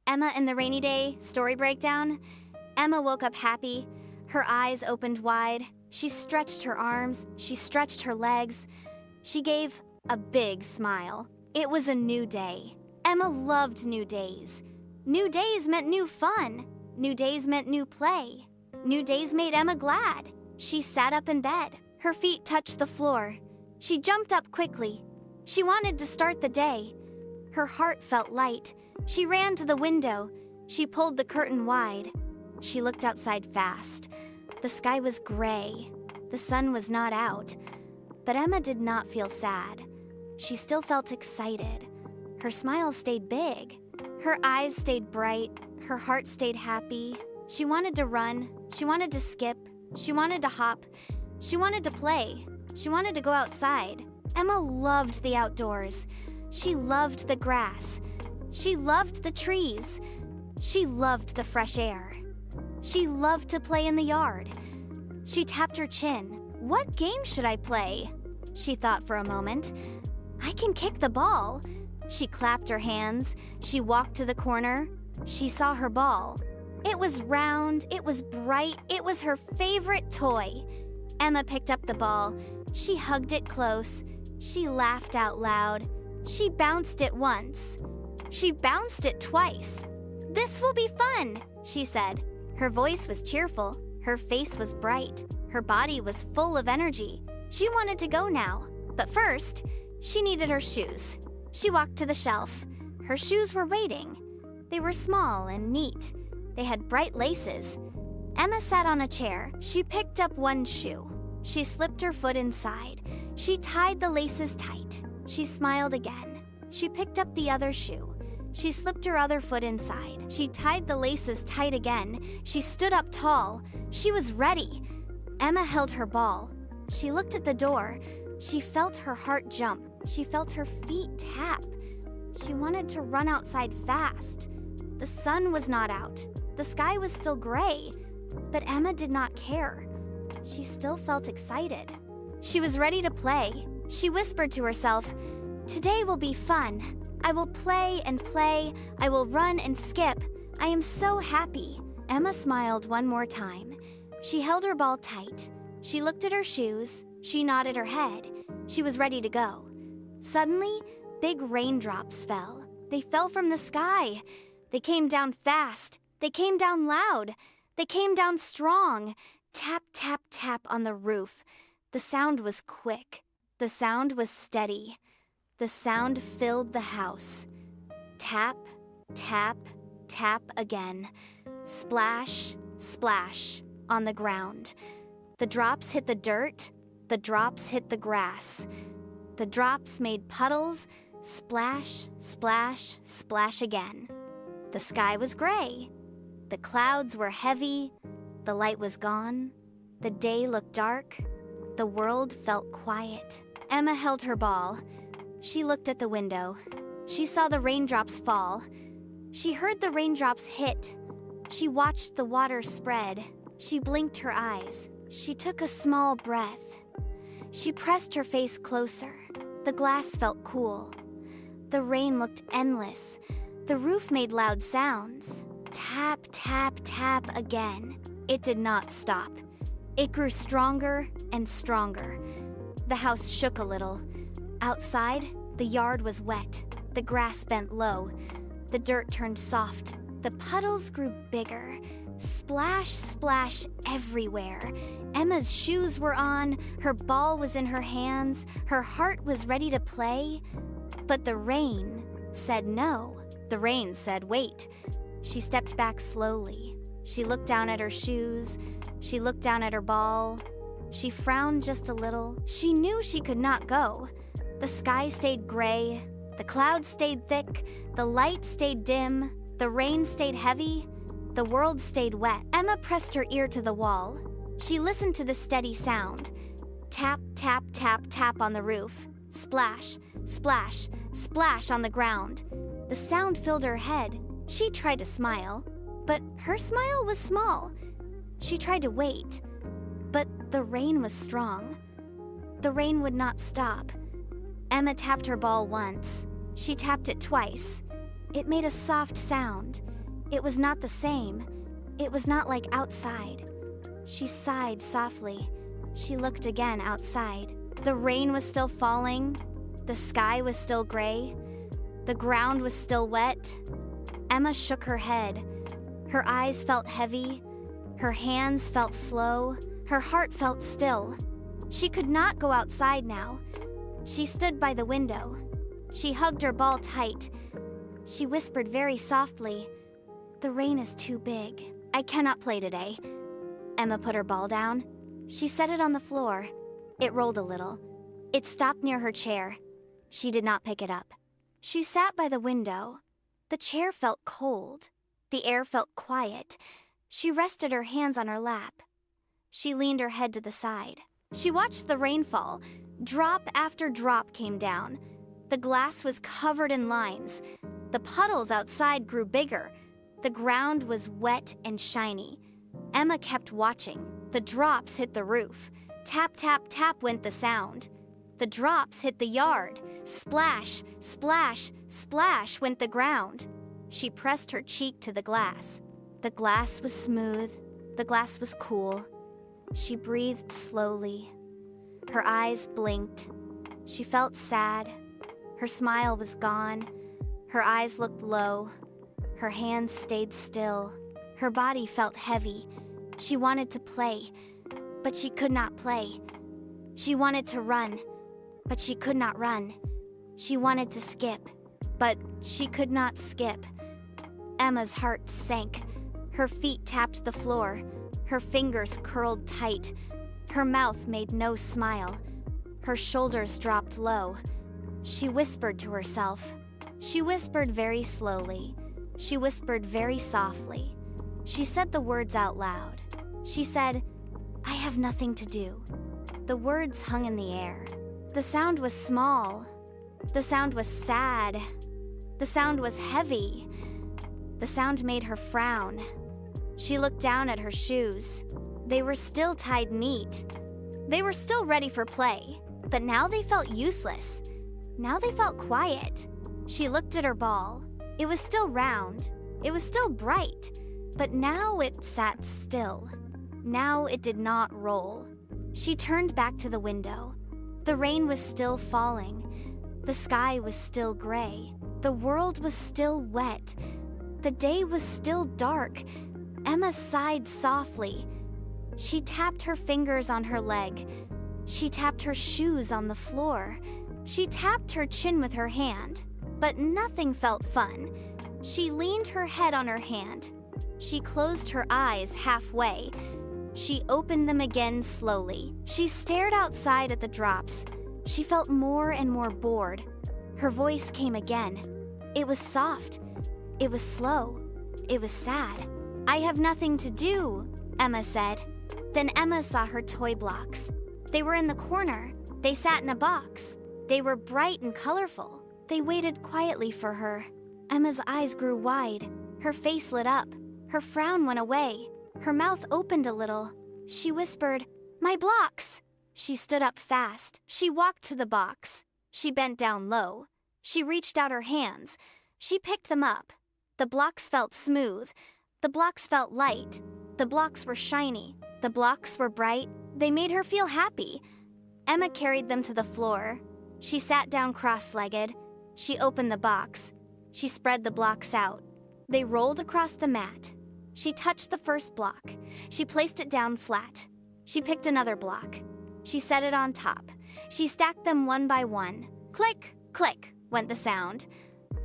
Emma in the Rainy Day Story Breakdown. Emma woke up happy. Her eyes opened wide. She stretched her arms. She stretched her legs. She gave a big smile. It was a new day. Emma loved new days. New days meant new fun. New days meant new play. New days made Emma glad. She sat up in bed. Her feet touched the floor. She jumped up quickly. She wanted to start the day. Her heart felt light. She ran to the window. She pulled the curtain wide. She looked outside fast. The sky was gray. The sun was not out. But Emma did not feel sad. She still felt excited. Her smile stayed big. Her eyes stayed bright. Her heart stayed happy. She wanted to run. She wanted to skip. She wanted to hop. She wanted to play. She wanted to go outside. Emma loved the outdoors. She loved the grass. She loved the trees. She loved the fresh air. She loved to play in the yard. She tapped her chin. What game should I play? She thought for a moment. I can kick the ball. She clapped her hands. She walked to the corner. She saw her ball. It was round. It was bright. It was her favorite toy. Emma picked up the ball. She hugged it close. She laughed out loud. She bounced it once. She bounced it twice. This will be fun, she said. Her voice was cheerful. Her face was bright. Her body was full of energy. She wanted to go now. But first, she needed her shoes. She walked to the shelf. Her shoes were waiting. They were small and neat. They had bright laces. Emma sat on a chair. She picked up one shoe. She slipped her foot inside. She tied the laces tight. She smiled again. She picked up the other shoe. She slipped her other foot inside. She tied the laces tight again. She stood up tall. She was ready. Emma held her ball. She looked at the door. She felt her heart jump. She felt her feet tap. She wanted to run outside fast. The sun was not out. The sky was still gray. But Emma did not care. She still felt excited. She was ready to play. She whispered to herself, "Today will be fun. I will play and play. I will run and skip. I am so happy." Emma smiled one more time. She held her ball tight. She looked at her shoes. She nodded her head. She was ready to go. Suddenly, big raindrops fell. They fell from the sky. They came down fast. They came down loud. They came down strong. Tap, tap, tap on the roof. The sound was quick. The sound was steady. The sound filled the house. Tap, tap, tap again. Splash, splash on the ground. The drops hit the dirt. The drops hit the grass. The drops made puddles. Splash, splash, splash again. The sky was gray. The clouds were heavy. The light was gone. The day looked dark. The world felt quiet. Emma held her ball. She looked at the window. She saw the raindrops fall. She heard the raindrops hit. She watched the water spread. She blinked her eyes. She took a small breath. She pressed her face closer. The glass felt cool. The rain looked endless. The roof made loud sounds. Tap, tap, tap again. It did not stop. It grew stronger and stronger. The house shook a little. Outside, the yard was wet. The grass bent low. The dirt turned soft. The puddles grew bigger. Splash, splash everywhere. Emma's shoes were on. Her ball was in her hands. Her heart was ready to play. But the rain said no. The rain said wait. She stepped back slowly. She looked down at her shoes. She looked down at her ball. She frowned just a little. She knew she could not go. The sky stayed gray. The clouds stayed thick. The light stayed dim. The rain stayed heavy. The world stayed wet. Emma pressed her ear to the wall. She listened to the steady sound. Tap, tap, tap, tap on the roof. Splash, splash, splash on the ground. The sound filled her head. She tried to smile, but her smile was small. She tried to wait, but the rain was strong. The rain would not stop. Emma tapped her ball once. She tapped it twice. It made a soft sound. It was not the same. It was not like outside. She sighed softly. She looked again outside. The rain was still falling. The sky was still gray. The ground was still wet. Emma shook her head. Her eyes felt heavy. Her hands felt slow. Her heart felt still. She could not go outside now. She stood by the window. She hugged her ball tight. She whispered very softly, "The rain is too big. I cannot play today." Emma put her ball down. She set it on the floor. It rolled a little. It stopped near her chair. She did not pick it up. She sat by the window. The chair felt cold. The air felt quiet. She rested her hands on her lap. She leaned her head to the side. She watched the rain fall. Drop after drop came down. The glass was covered in lines. The puddles outside grew bigger. The ground was wet and shiny. Emma kept watching. The drops hit the roof. Tap, tap, tap went the sound. The drops hit the yard. Splash, splash, splash went the ground. She pressed her cheek to the glass. The glass was smooth. The glass was cool. She breathed slowly. Her eyes blinked. She felt sad. Her smile was gone. Her eyes looked low. Her hands stayed still. Her body felt heavy. She wanted to play, but she could not play. She wanted to run, but she could not run. She wanted to skip, but she could not skip. Emma's heart sank. Her feet tapped the floor. Her fingers curled tight. Her mouth made no smile. Her shoulders dropped low. She whispered to herself. She whispered very slowly. She whispered very softly. She said the words out loud. She said, "I have nothing to do." The words hung in the air. The sound was small. The sound was sad. The sound was heavy. The sound made her frown. She looked down at her shoes. They were still tied neat. They were still ready for play, but now they felt useless. Now they felt quiet. She looked at her ball. It was still round. It was still bright, but now it sat still. Now it did not roll. She turned back to the window. The rain was still falling. The sky was still gray. The world was still wet. The day was still dark. Emma sighed softly. She tapped her fingers on her leg. She tapped her shoes on the floor. She tapped her chin with her hand, but nothing felt fun. She leaned her head on her hand. She closed her eyes halfway. She opened them again slowly. She stared outside at the drops. She felt more and more bored. Her voice came again. It was soft. It was slow. It was sad. "I have nothing to do," Emma said. Then Emma saw her toy blocks. They were in the corner. They sat in a box. They were bright and colorful. They waited quietly for her. Emma's eyes grew wide. Her face lit up. Her frown went away. Her mouth opened a little. She whispered, "My blocks!" She stood up fast. She walked to the box. She bent down low. She reached out her hands. She picked them up. The blocks felt smooth. The blocks felt light. The blocks were shiny. The blocks were bright. They made her feel happy. Emma carried them to the floor. She sat down cross-legged. She opened the box. She spread the blocks out. They rolled across the mat. She touched the first block. She placed it down flat. She picked another block. She set it on top. She stacked them one by one. Click, click, went the sound.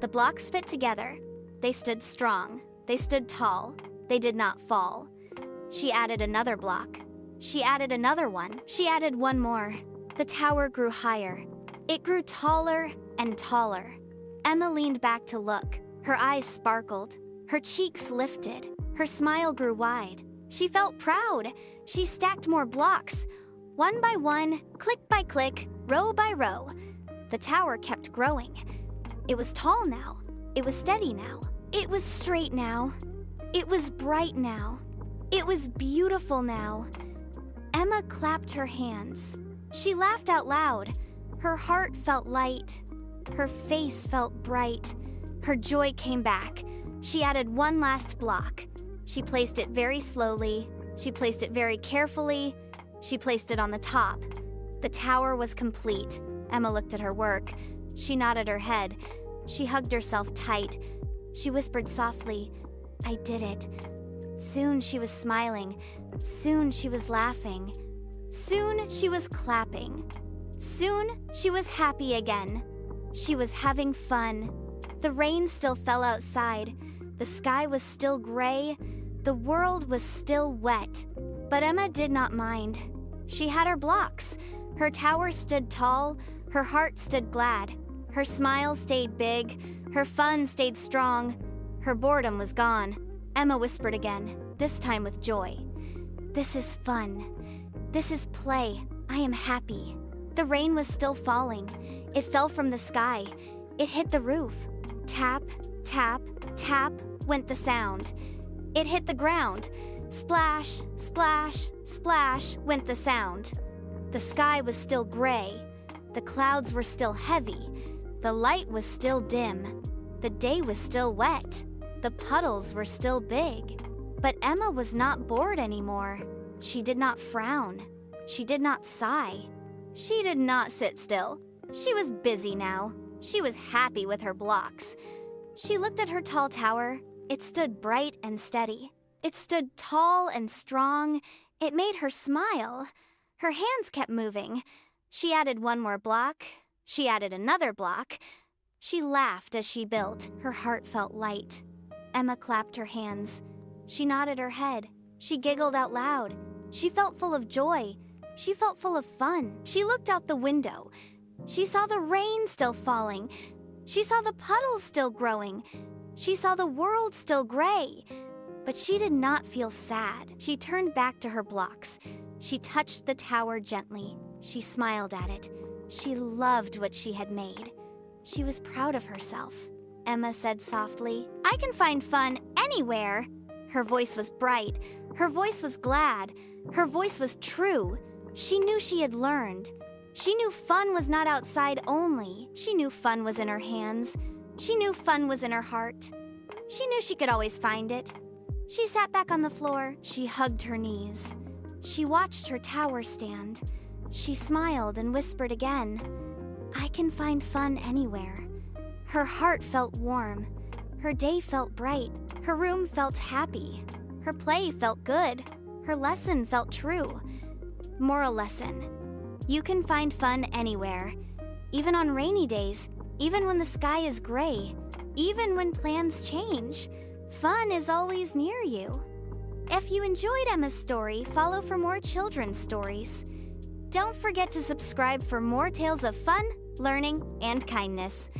The blocks fit together. They stood strong. They stood tall. They did not fall. She added another block. She added another one. She added one more. The tower grew higher. It grew taller and taller. Emma leaned back to look. Her eyes sparkled. Her cheeks lifted. Her smile grew wide. She felt proud. She stacked more blocks. One by one, click by click, row by row. The tower kept growing. It was tall now. It was steady now. It was straight now. It was bright now. It was beautiful now. Emma clapped her hands. She laughed out loud. Her heart felt light. Her face felt bright. Her joy came back. She added one last block. She placed it very slowly. She placed it very carefully. She placed it on the top. The tower was complete. Emma looked at her work. She nodded her head. She hugged herself tight. She whispered softly, "I did it." Soon she was smiling. Soon she was laughing. Soon she was clapping. Soon she was happy again. She was having fun. The rain still fell outside. The sky was still gray. The world was still wet. But Emma did not mind. She had her blocks. Her tower stood tall. Her heart stood glad. Her smile stayed big. Her fun stayed strong. Her boredom was gone. Emma whispered again, this time with joy. "This is fun. This is play. I am happy." The rain was still falling. It fell from the sky. It hit the roof. Tap, tap, tap went the sound. It hit the ground. Splash, splash, splash went the sound. The sky was still gray. The clouds were still heavy. The light was still dim. The day was still wet. The puddles were still big. But Emma was not bored anymore. She did not frown. She did not sigh. She did not sit still. She was busy now. She was happy with her blocks. She looked at her tall tower. It stood bright and steady. It stood tall and strong. It made her smile. Her hands kept moving. She added one more block. She added another block. She laughed as she built. Her heart felt light. Emma clapped her hands. She nodded her head. She giggled out loud. She felt full of joy. She felt full of fun. She looked out the window. She saw the rain still falling. She saw the puddles still growing. She saw the world still gray. But she did not feel sad. She turned back to her blocks. She touched the tower gently. She smiled at it. She loved what she had made. She was proud of herself. Emma said softly, "I can find fun anywhere." Her voice was bright. Her voice was glad. Her voice was true. She knew she had learned. She knew fun was not outside only. She knew fun was in her hands. She knew fun was in her heart. She knew she could always find it. She sat back on the floor. She hugged her knees. She watched her tower stand. She smiled and whispered again, "I can find fun anywhere." Her heart felt warm. Her day felt bright. Her room felt happy. Her play felt good. Her lesson felt true. Moral lesson: you can find fun anywhere. Even on rainy days, even when the sky is gray, even when plans change, fun is always near you. If you enjoyed Emma's story, follow for more children's stories. Don't forget to subscribe for more tales of fun, learning, and kindness.